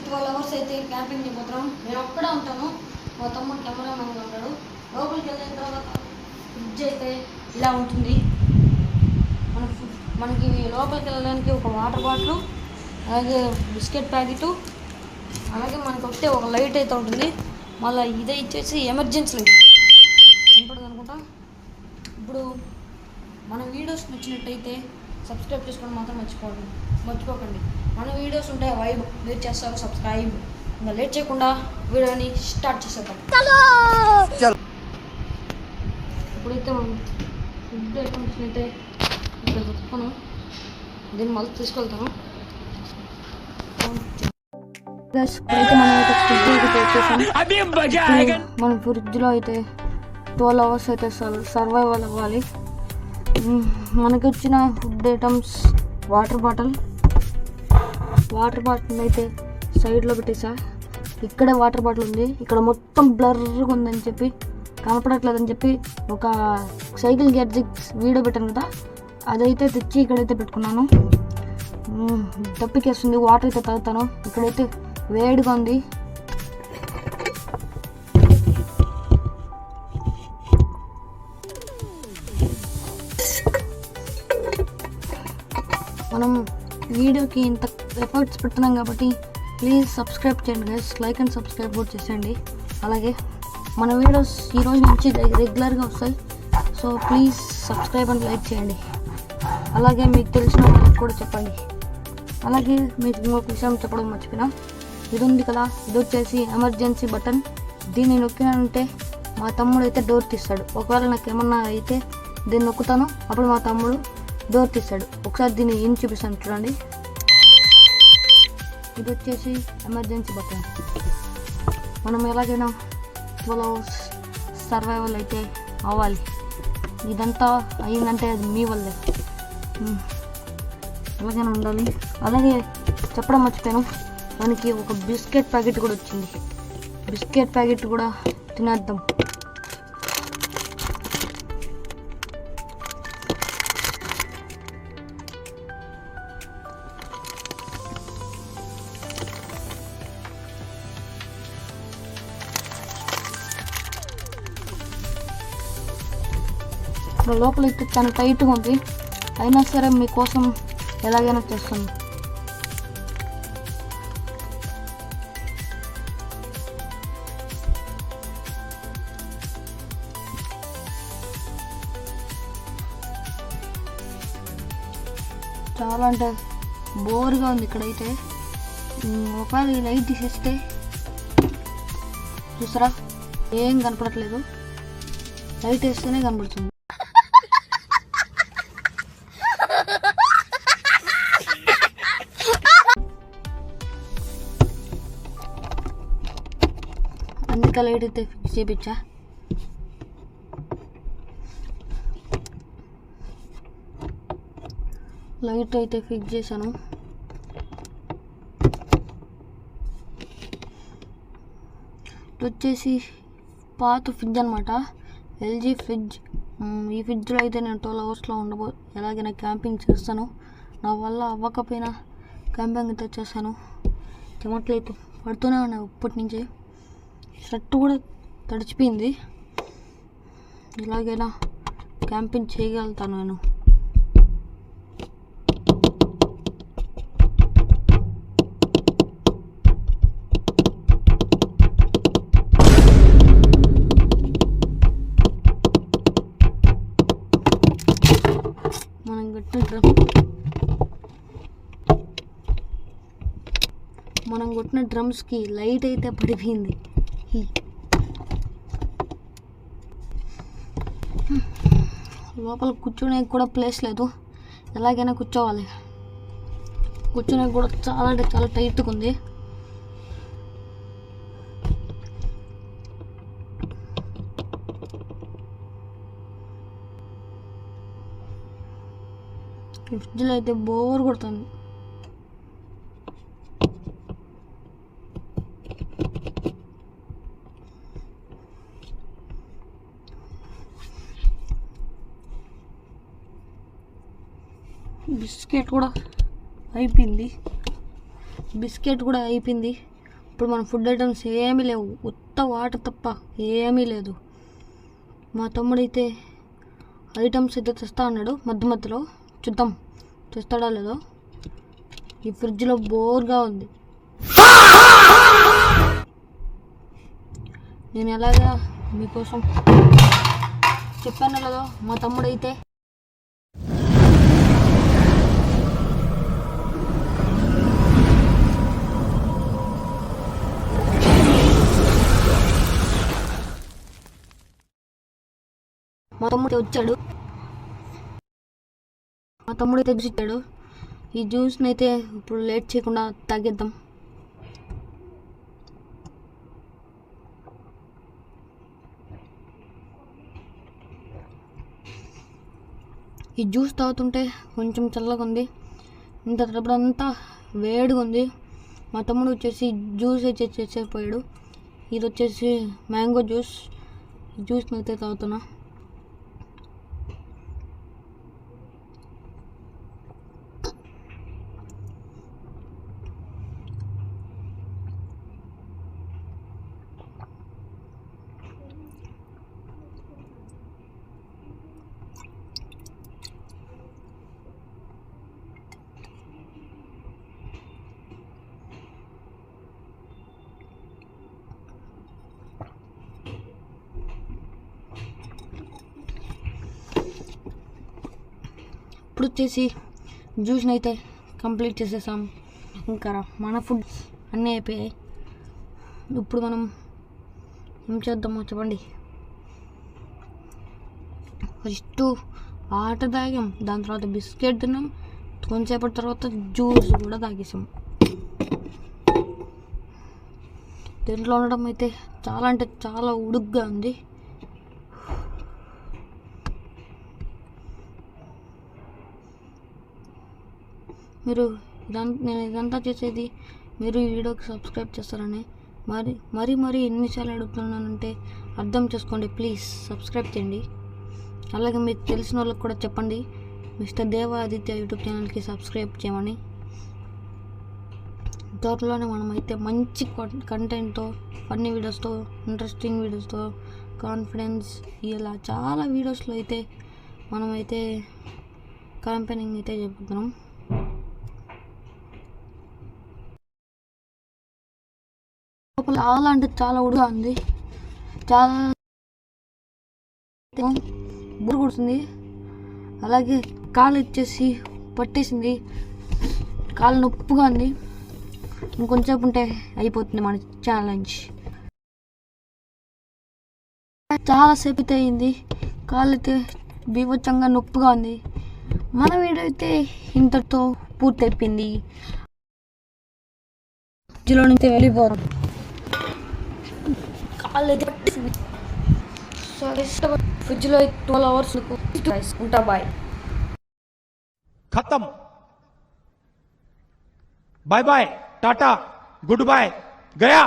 12 hours అయితే camping చేయబోతున్నాం. నేను ఒక్కడే ఉంటాను, మా తమ్ముడు కెమెరామెన్గా ఉంటాడు. లోపలికి వెళ్ళిన తర్వాత ఫ్రిడ్జ్ అయితే ఇలా ఉంటుంది. మనకి లోపలికి వెళ్ళడానికి ఒక వాటర్ బాటిల్, అలాగే బిస్కెట్ ప్యాకెట్, అలాగే మనకు వస్తే ఒక లైట్ అయితే ఉంటుంది. మళ్ళీ ఇదే ఇచ్చేసి ఎమర్జెన్సీ లైట్ ఉంటుంది అనుకుంటా. ఇప్పుడు మన వీడియోస్ నచ్చినట్టయితే సబ్స్క్రైబ్ చేసుకోవడం మాత్రం మర్చిపోకండి. మన వీడియోస్ ఉంటాయి, వైబ్ వెయిట్ చేస్తారు, సబ్స్క్రైబ్. ఇంకా లేట్ చేయకుండా వీడియోని స్టార్ట్ చేసేద్దాం. ఇప్పుడైతే మనం ఫుడ్ ఐటమ్స్ అయితే ఇక్కడ చెప్తాను, దీన్ని మళ్ళీ తీసుకెళ్తాను. ఇప్పుడైతే మనం అయితే ఫ్రిడ్జ్ అయితే వచ్చేసాం. మన ఫ్రిడ్జ్లో అయితే 12 hours అయితే సర్వైవల్ అవ్వాలి. మనకి వచ్చిన ఫుడ్ ఐటమ్స్ వాటర్ బాటిల్ అయితే సైడ్లో పెట్టేసా. ఇక్కడే వాటర్ బాటిల్ ఉంది, ఇక్కడ మొత్తం బ్లర్గా ఉందని చెప్పి కనపడట్లేదని చెప్పి ఒక సైకిల్ గ్యాడ్జెట్స్ వీడియో పెట్టాను కదా, అదైతే తెచ్చి ఇక్కడైతే పెట్టుకున్నాను. తప్పికేస్తుంది, వాటర్ అయితే తాగుతాను. ఇక్కడైతే వేడిగా ఉంది. మనం వీడియోకి ఇంత ఎఫర్ట్స్ పెడుతున్నాం కాబట్టి ప్లీజ్ సబ్స్క్రైబ్ చేయండి గైస్, లైక్ అండ్ సబ్స్క్రైబ్ కూడా చేసేయండి. అలాగే మన వీడియోస్ ఈరోజు నుంచి రెగ్యులర్గా వస్తాయి, so please subscribe and like చేయండి. అలాగే మీకు తెలిసిన వాళ్ళకి కూడా చెప్పండి. అలాగే మీకు ఇంకొక విషయం చెప్పడం మర్చిపోయినా, ఇది ఉంది కదా, ఇది వచ్చేసి ఎమర్జెన్సీ బటన్. దీన్ని నొక్కినంటే మా తమ్ముడు అయితే డోర్ తీస్తాడు. ఒకవేళ నాకు ఏమన్నా అయితే దీన్ని నొక్కుతాను, అప్పుడు మా తమ్ముడు డోర్ తీస్తాడు. ఒకసారి దీన్ని ఏం చూపిస్తాను చూడండి. ఇది వచ్చేసి ఎమర్జెన్సీ బటన్. మనం ఎలాగైనా 12 hours సర్వైవల్ అయితే అవ్వాలి. ఇదంతా అయ్యిందంటే అది మీ వల్లే, ఎలాగైనా ఉండాలి. అలాగే చెప్పడం మర్చిపోయాను, మనకి ఒక బిస్కెట్ ప్యాకెట్ కూడా వచ్చింది. బిస్కెట్ ప్యాకెట్ కూడా తినేద్దాం. లోపల అయితే చాలా టైట్గా ఉంది, అయినా సరే మీకోసం ఎలాగైనా చేస్తాను. చాలా అంటే బోర్గా ఉంది ఇక్కడైతే. ఒకవేళ ఈ లైట్ తీసేస్తే చూసారా ఏం కనపడట్లేదు, లైట్ వేస్తేనే కనపడుతుంది. అందుకే లైట్ అయితే ఫిక్స్ చేయించా. లైట్ అయితే ఫిక్స్ చేశాను. ఇది వచ్చేసి పాత ఫ్రిడ్జ్ అనమాట, ఎల్జీ ఫ్రిడ్జ్. ఈ ఫ్రిడ్జ్లో అయితే నేను 12 hours ఎలాగైనా క్యాంపింగ్ చేస్తాను. నా వల్ల అవ్వకపోయినా క్యాంపింగ్ అయితే చేస్తాను. చెమటలు అయితే పడుతూనే ఉన్నాయి ఇప్పటి నుంచి. షర్ట్ కూడా తడిచిపోయింది. ఎలాగైనా క్యాంపింగ్ చేయగలుగుతాను నేను. మనం కొట్టిన డ్రమ్స్కి లైట్ అయితే పడిపోయింది. లోపల కూర్చునే కూడా ప్లేస్ లేదు, ఎలాగైనా కూర్చోవాలి. కూర్చునే కూడా చాలా అంటే చాలా టైట్గా ఉంది. ఫ్రిడ్జ్లో అయితే బోర్ కొడుతుంది. బిస్కెట్ కూడా అయిపోయింది. ఇప్పుడు మన ఫుడ్ ఐటమ్స్ ఏమీ లేవు, ఉత్త వాటర్ తప్ప ఏమీ లేదు. మా తమ్ముడైతే ఐటమ్స్ అయితే తెస్తా అన్నాడు మధ్య మధ్యలో, చూద్దాం తెస్తాడా లేదో. ఈ ఫ్రిడ్జ్లో బోర్గా ఉంది. నేను ఎలాగా మీకోసం చెప్పాను లేదో, మా తమ్ముడైతే వచ్చాడు. మా తమ్ముడైతే జ్యూస్ ఇచ్చాడు. ఈ జ్యూస్ని అయితే ఇప్పుడు లేట్ చేయకుండా తాగేద్దాం. ఈ జ్యూస్ తాగుతుంటే కొంచెం చల్లగా ఉంది, ఇంత తడపడంతా వేడిగా ఉంది. మా తమ్ముడు వచ్చేసి జ్యూస్ అయితే చేసేపోయాడు. ఇది వచ్చేసి మ్యాంగో జ్యూస్. ఈ జ్యూస్ని అయితే తాగుతున్నా. ఇప్పుడు వచ్చేసి జ్యూస్ని అయితే కంప్లీట్ చేసేసాం. ఇంకా మన ఫుడ్ అన్నీ అయిపోయాయి. ఇప్పుడు మనం ఏం చేద్దామో చెప్పండి. ఫస్ట్ వాటర్ తాగాం, దాని తర్వాత బిస్కెట్ తిన్నాం, కొంచెంసేపటి తర్వాత జ్యూస్ కూడా తాగేసాం. దీంట్లో ఉండడం అయితే చాలా అంటే చాలా ఉడుగ్గా ఉంది. మీరు నేను ఇదంతా చేసేది మీరు ఈ వీడియోకి సబ్స్క్రైబ్ చేస్తారని మరీ ఎన్నిసార్లు అడుగుతున్నానంటే అర్థం చేసుకోండి. ప్లీజ్ సబ్స్క్రైబ్ చేయండి. అలాగే మీకు తెలిసిన వాళ్ళకి కూడా చెప్పండి, మిస్టర్ దేవా ఆదిత్య యూట్యూబ్ ఛానల్కి సబ్స్క్రైబ్ చేయమని. త్వరలోనే మనమైతే మంచి కంటెంట్తో, ఫన్నీ వీడియోస్తో, ఇంట్రెస్టింగ్ వీడియోస్తో, కాన్ఫిడెన్స్ ఇలా చాలా వీడియోస్లో అయితే మనమైతే క్యాంపెయినింగ్ అయితే చెప్పుతున్నాం. చాలా అంటే చాలా ఉడుగా ఉంది, చాలా బుర్ర కొడుతుంది. అలాగే కాలు వచ్చేసి పట్టేసింది, కాలు నొప్పుగా ఉంది. ఇంకొంచెంసేపు ఉంటే అయిపోతుంది మన ఛాలెంజ్. చాలాసేపు అయితే అయింది, కాలు అయితే బీభత్సంగా నొప్పుగా ఉంది. మన వీడియో అయితే ఇంతటితో పూర్తయిపోయింది. ఫ్రిడ్జ్లో నుంచి వెళ్ళిపోవడం, కాళ్ళు అయితే పట్టేసింది. ఫ్రిడ్జ్లో 12 hours ఉంటా. బాయ్, खत्म, bye bye, tata, goodbye, गया.